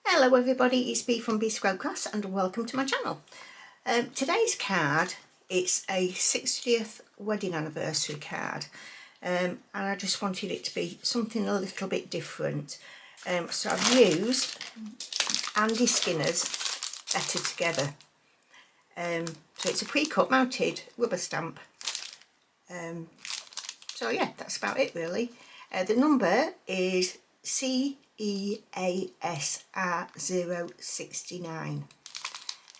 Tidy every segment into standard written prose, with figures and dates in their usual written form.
Hello everybody, it's Bee from Bee Square Crafts and welcome to my channel. Today's card, it's a 60th wedding anniversary card, and I just wanted it to be something a little bit different. So I've used Andy Skinner's Better Together. So it's a pre-cut mounted rubber stamp. So yeah, that's about it really. The number is CEASR069.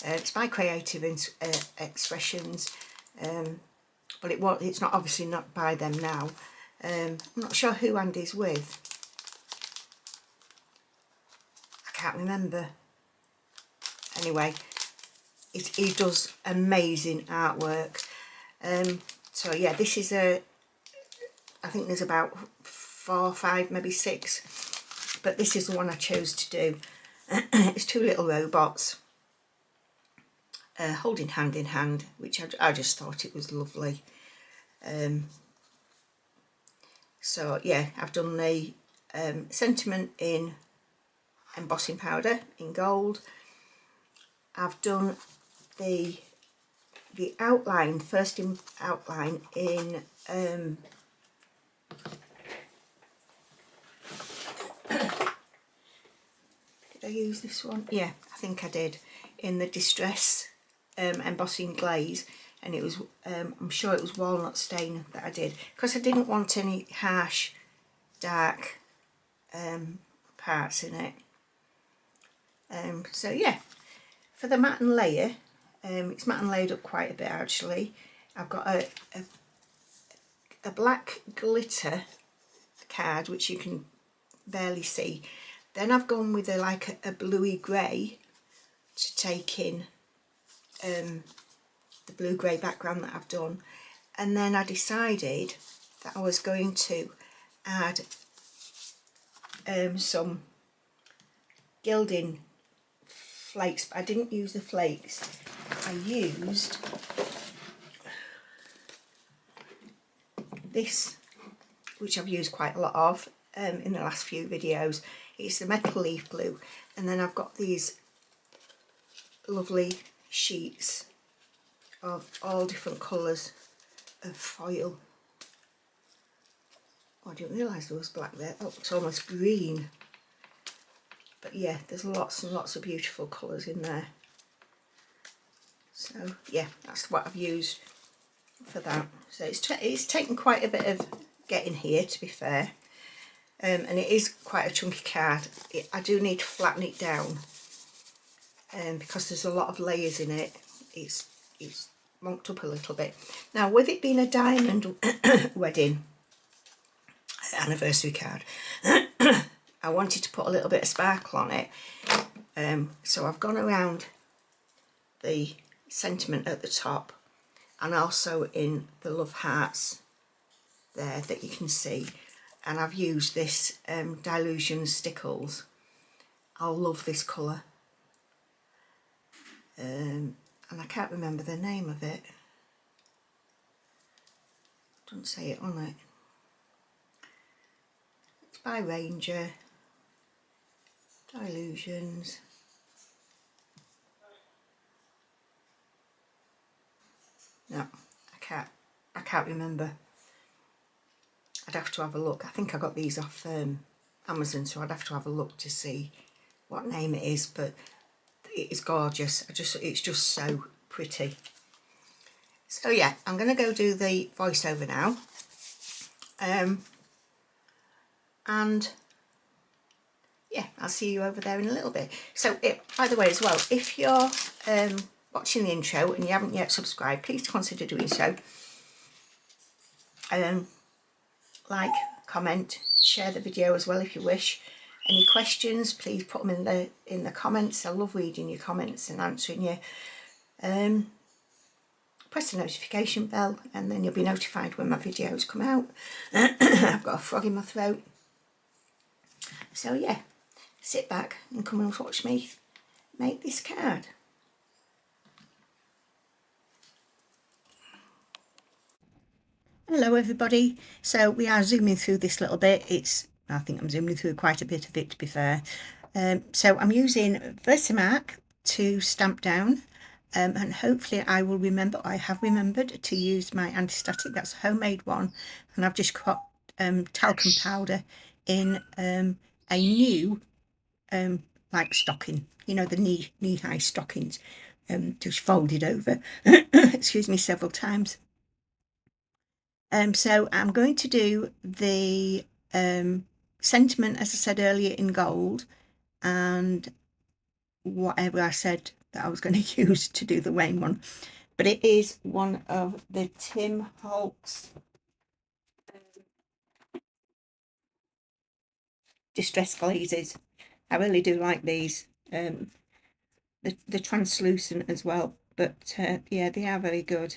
It's by Creative Expressions, but it's not obviously not by them now. I'm not sure who Andy's with. I can't remember. Anyway, he does amazing artwork. So yeah, this is I think there's about 4, 5, maybe 6, but this is the one I chose to do. It's two little robots holding hand in hand, which I just thought it was lovely. So yeah, I've done the sentiment in embossing powder in gold. I've done the outline, first in outline in did I use this one? Yeah, I think I did, in the Distress embossing glaze, and it was I'm sure it was walnut stain that I did, because I didn't want any harsh dark parts in it. So yeah, for the matte and layer, it's matte and layered up quite a bit actually. I've got a black glitter card which you can barely see. Then I've gone with like a bluey grey to take in the blue grey background that I've done, and then I decided that I was going to add some gilding flakes, but I didn't use the flakes. I used this, which I've used quite a lot of in the last few videos. It's the metal leaf blue, and then I've got these lovely sheets of all different colours of foil. Oh, I didn't realise there was black there. Oh, it's almost green. But yeah, there's lots and lots of beautiful colours in there. So yeah, that's what I've used for that. So it's taken quite a bit of getting here, to be fair. And it is quite a chunky card. I do need to flatten it down, because there's a lot of layers in it. It's monked up a little bit. Now, with it being a diamond wedding anniversary card, I wanted to put a little bit of sparkle on it. So I've gone around the sentiment at the top, and also in the love hearts there that you can see. And I've used this Dilution Stickles. I love this colour. And I can't remember the name of it. Doesn't say it on it. It's by Ranger. Dilutions. No, I can't remember. I'd have to have a look. I think I got these off Amazon, so I'd have to have a look to see what name it is, but it is gorgeous. It's just so pretty. So yeah, I'm going to go do the voiceover now. And yeah, I'll see you over there in a little bit. So by the way as well, if you're watching the intro and you haven't yet subscribed, please consider doing so. Like, comment, share the video as well if you wish. Any questions, please put them in the comments. I love reading your comments and answering you. Press the notification bell and then you'll be notified when my videos come out. I've got a frog in my throat. So yeah, sit back and come and watch me make this card. Hello everybody. So we are zooming through this little bit. I think I'm zooming through quite a bit of it, to be fair. So I'm using Versamark to stamp down, and hopefully I will remember, I have remembered to use my anti-static. That's a homemade one, and I've just got talcum powder in a new like stocking, you know, the knee-high stockings, just folded over excuse me, several times. So I'm going to do the sentiment, as I said earlier, in gold, and whatever I said that I was going to use to do the Wayne one, but it is one of the Tim Holtz distress glazes. I really do like these. The translucent as well, but yeah, they are very good.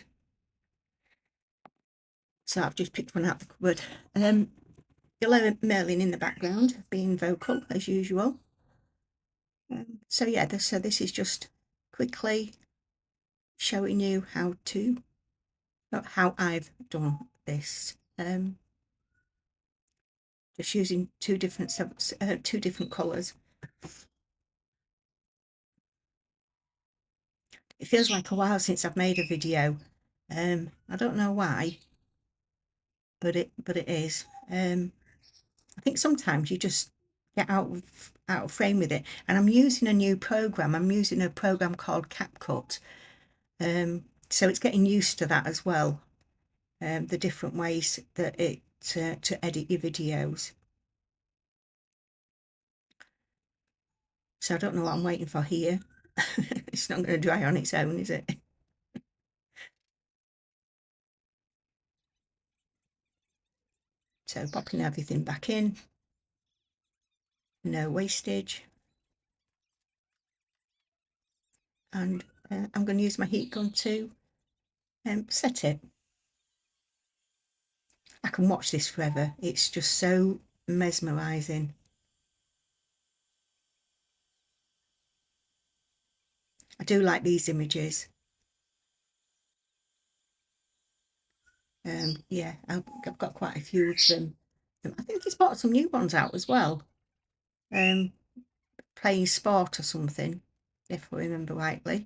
So I've just picked one out the cupboard. Yellow Merlin in the background, being vocal as usual. So yeah, this is just quickly showing you how I've done this. Just using two different colours. It feels like a while since I've made a video. I don't know why, but it is. I think sometimes you just get out of frame with it. And I'm using a new program. I'm using a program called CapCut. So it's getting used to that as well. The different ways that it to edit your videos. So I don't know what I'm waiting for here. It's not going to dry on its own, is it? So popping everything back in. No wastage. And I'm going to use my heat gun to set it. I can watch this forever. It's just so mesmerising. I do like these images. Yeah, I've got quite a few of them. I think he's bought some new ones out as well. Playing sport or something, if I remember rightly.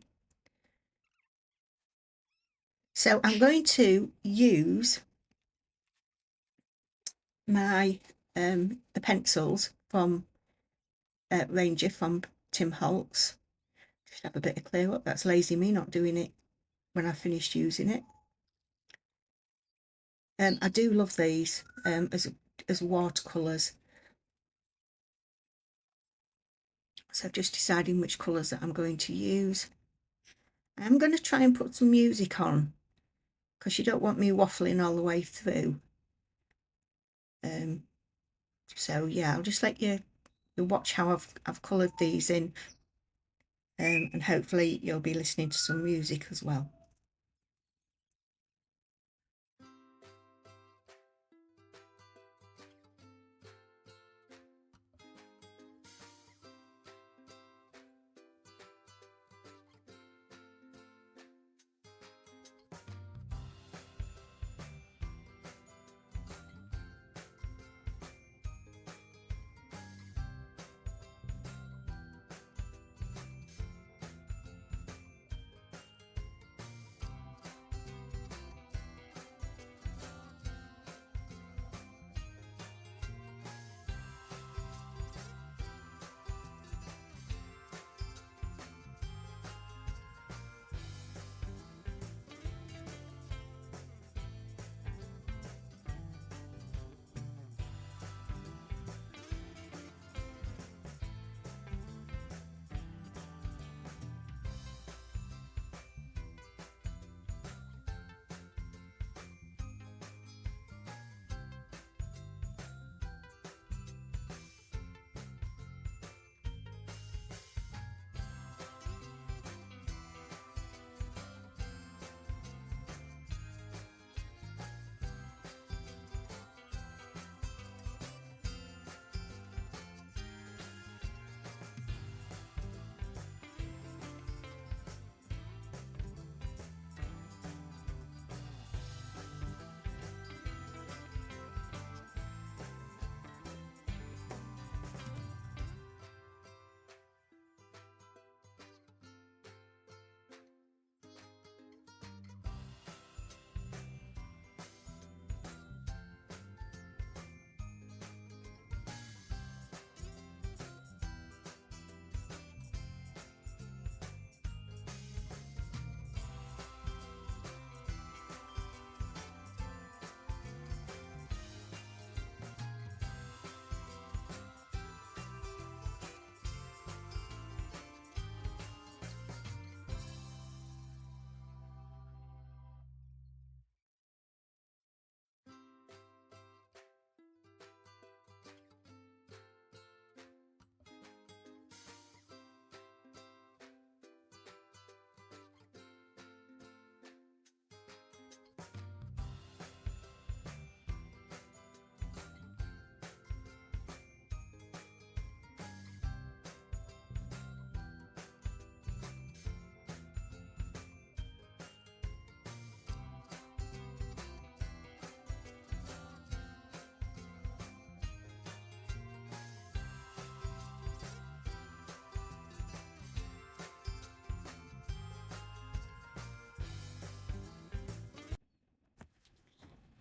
So I'm going to use my the pencils from Ranger from Tim Holtz. Just have a bit of clear up. That's lazy me not doing it when I finished using it. I do love these as watercolours. So just deciding which colours that I'm going to use. I'm going to try and put some music on, because you don't want me waffling all the way through. So yeah, I'll just let you watch how I've coloured these in, and hopefully you'll be listening to some music as well.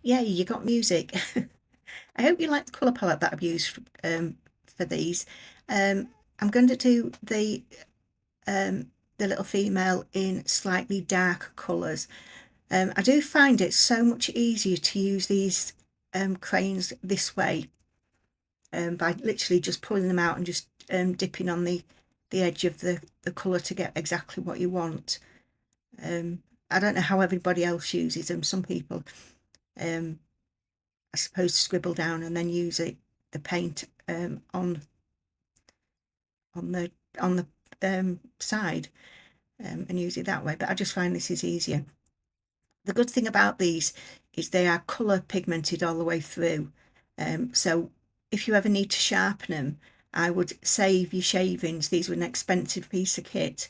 yeah, you got music. I hope you like the colour palette that I've used for these. I'm going to do the little female in slightly darker colours. I do find it so much easier to use these crayons this way, by literally just pulling them out and just dipping on the edge of the colour to get exactly what you want. I don't know how everybody else uses them. Some people, I suppose, scribble down and then use the paint on the side, and use it that way, but I just find this is easier. The good thing about these is they are colour pigmented all the way through, so if you ever need to sharpen them, I would save your shavings. These were an expensive piece of kit,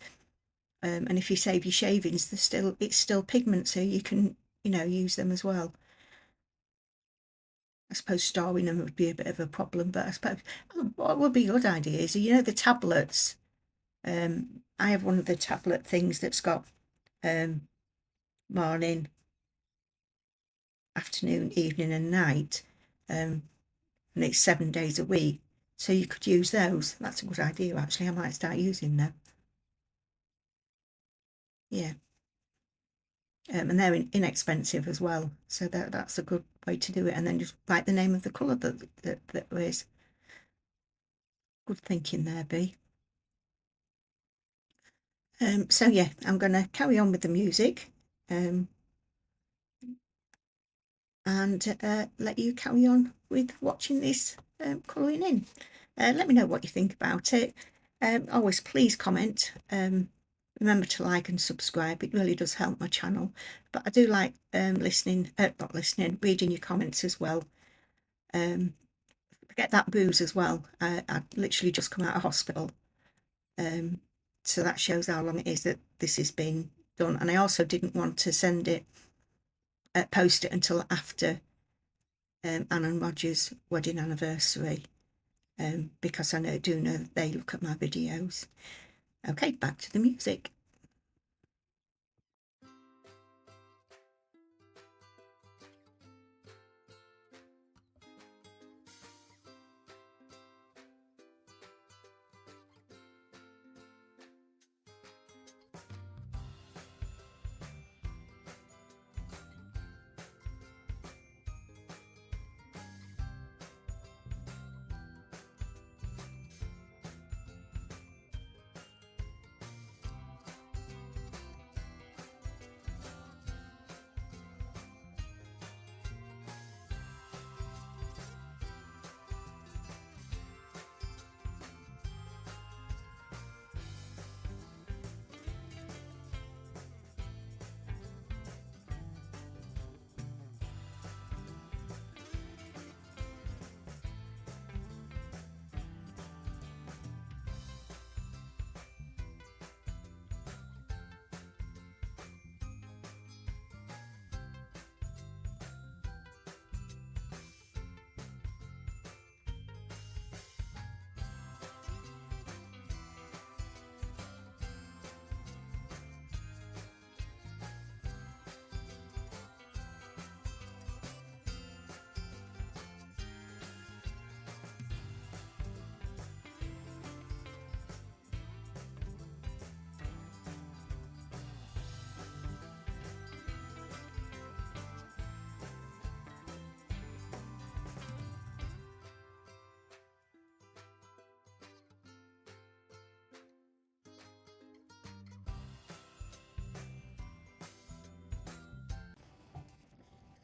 and if you save your shavings, it's still pigment, so you can, use them as well. I suppose storing them would be a bit of a problem, but I suppose what would be a good idea is, the tablets. I have one of the tablet things that's got morning, afternoon, evening and night, and it's 7 days a week, so you could use those. That's a good idea, actually. I might start using them. Yeah. And they're inexpensive as well, so that's a good way to do it. And then just write the name of the colour that there is. Good thinking there, Bee. So yeah, I'm going to carry on with the music, and let you carry on with watching this colouring in. Let me know what you think about it. Always please comment. Remember to like and subscribe. It really does help my channel. But I do like reading your comments as well. Forget that booze as well. I literally just come out of hospital. So that shows how long it is that this has been done. And I also didn't want to post it until after Anne and Roger's wedding anniversary, because I do know that they look at my videos. Okay, back to the music.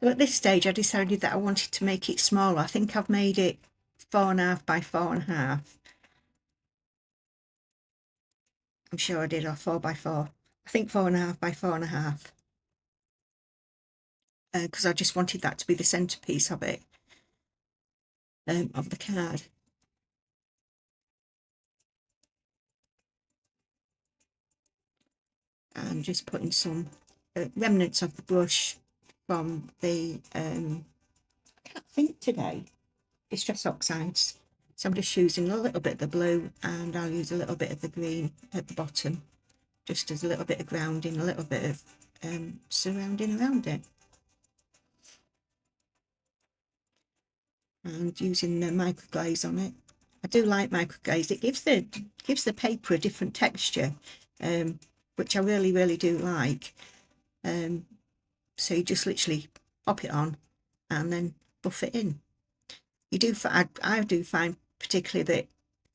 So at this stage I decided that I wanted to make it smaller. I think I've made it 4.5 by 4.5. I'm sure I did, or 4 by 4. I think 4.5 by 4.5. Because I just wanted that to be the centrepiece of it, of the card. And just putting some remnants of the brush from the I can't think today, Distress Oxides. So I'm just using a little bit of the blue, and I'll use a little bit of the green at the bottom, just as a little bit of grounding, a little bit of surrounding around it. and using the micro glaze on it. I do like micro glaze. It gives the paper a different texture, which I really do like. So you just literally pop it on and then buff it in. I do find particularly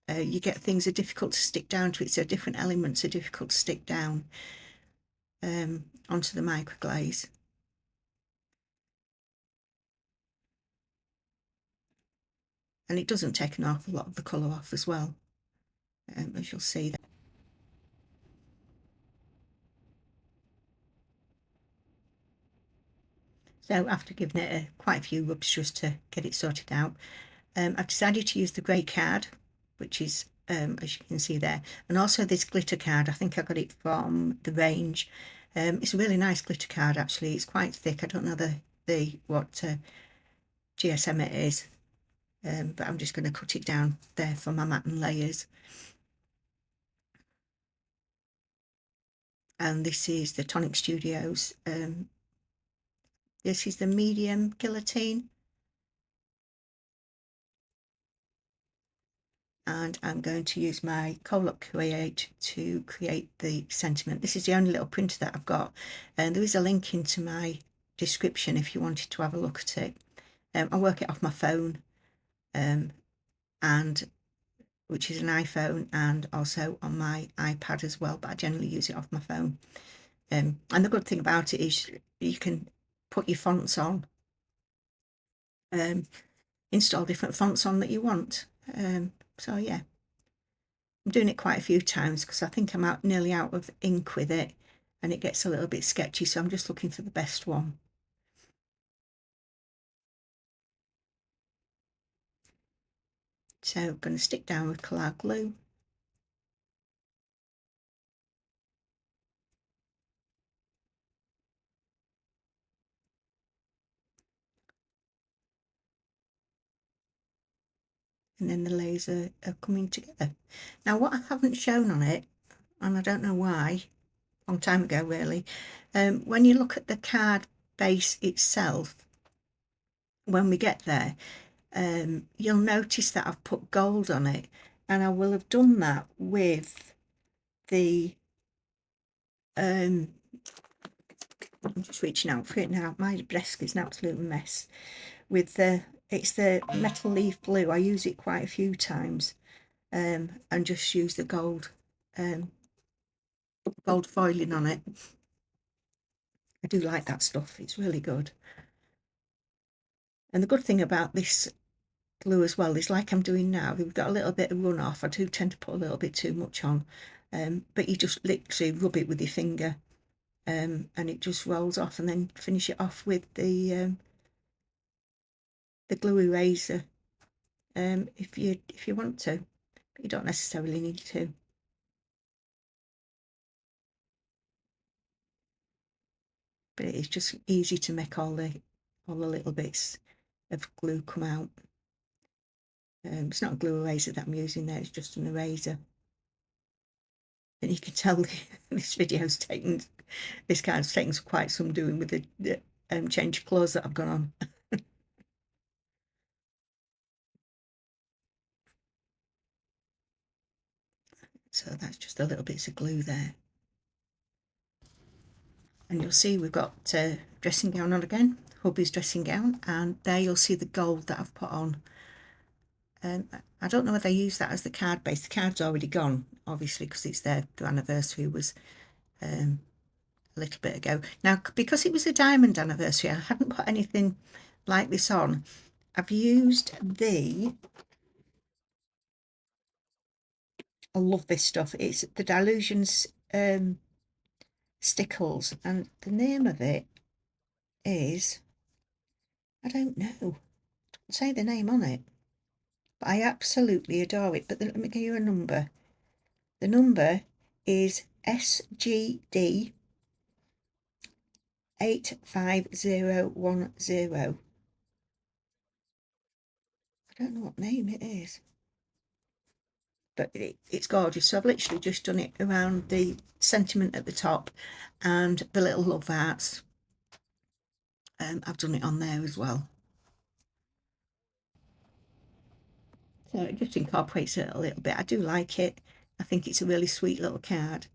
that you get things are difficult to stick down to it, so different elements are difficult to stick down onto the micro glaze. And it doesn't take an awful lot of the colour off as well, as you'll see that. So after giving it quite a few rubs just to get it sorted out, I've decided to use the grey card, which is, as you can see there, and also this glitter card. I think I got it from the range. It's a really nice glitter card actually. It's quite thick. I don't know what GSM it is, but I'm just going to cut it down there for my matte and layers. And this is the Tonic Studios. This is the medium guillotine. And I'm going to use my Colop Create to create the sentiment. This is the only little printer that I've got, and there is a link into my description if you wanted to have a look at it. I work it off my phone, and which is an iPhone, and also on my iPad as well, but I generally use it off my phone. And the good thing about it is you can put your fonts on, install different fonts on that you want. So yeah, I'm doing it quite a few times because I think I'm nearly out of ink with it and it gets a little bit sketchy, so I'm just looking for the best one. So I'm going to stick down with Collall glue. And then the layers are coming together. Now what I haven't shown on it, and I don't know why, a long time ago really, when you look at the card base itself, when we get there, you'll notice that I've put gold on it, and I will have done that with the I'm just reaching out for it now. My desk is an absolute mess. With it's the metal leaf blue. I use it quite a few times, and just use the gold foiling on it. I do like that stuff. It's really good. And the good thing about this glue as well is, like I'm doing now, we've got a little bit of runoff. I do tend to put a little bit too much on, but you just literally rub it with your finger, and it just rolls off, and then finish it off with the glue eraser, if you want to, but you don't necessarily need to. But it's just easy to make all the little bits of glue come out. It's not a glue eraser that I'm using there, it's just an eraser. And you can tell this video's taken, this card's taken quite some doing with the change of clothes that I've got on. So that's just a little bits of glue there. And you'll see we've got dressing gown on again, hubby's dressing gown, and there you'll see the gold that I've put on. I don't know whether I use that as the card base. The card's already gone, obviously, because it's their anniversary was a little bit ago. Now, because it was a diamond anniversary, I hadn't put anything like this on. I've used I love this stuff. It's the Dilutions Stickles, and the name of it is, I don't know, it doesn't say the name on it, but I absolutely adore it. But let me give you a number. The number is SGD 85010. I don't know what name it is, but it's gorgeous. So I've literally just done it around the sentiment at the top and the little love hearts. I've done it on there as well. So it just incorporates it a little bit. I do like it. I think it's a really sweet little card.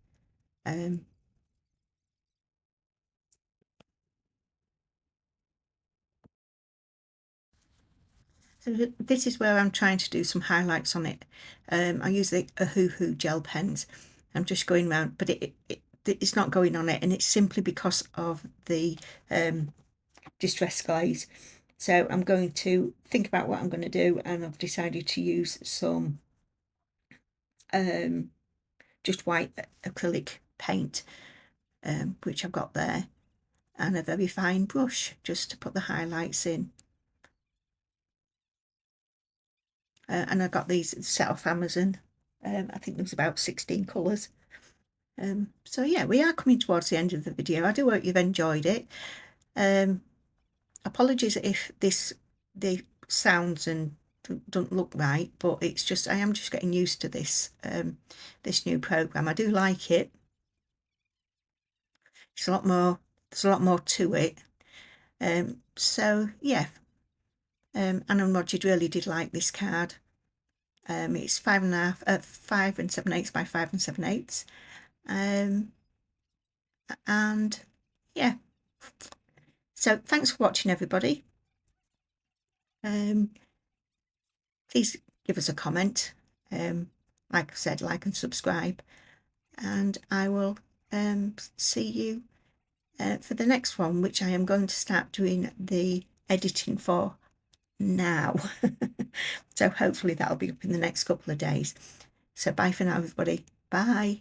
So this is where I'm trying to do some highlights on it. I use the Ohuhu gel pens. I'm just going around, but it's not going on it, and it's simply because of the Distress Glaze. So I'm going to think about what I'm going to do, and I've decided to use some just white acrylic paint, which I've got there, and a very fine brush just to put the highlights in. And I got these set off Amazon. I think there was about 16 colours. So yeah, we are coming towards the end of the video. I do hope you've enjoyed it. Apologies if the sounds and don't look right, but it's just I am just getting used to this this new program. I do like it. It's a lot more. There's a lot more to it. So yeah. Anna and Roger really did like this card. It's 5 7/8 by 5 7/8, and yeah. So thanks for watching, everybody. Please give us a comment. Like I said, like and subscribe, and I will see you for the next one, which I am going to start doing the editing for now. So hopefully that'll be up in the next couple of days. So bye for now, everybody. Bye.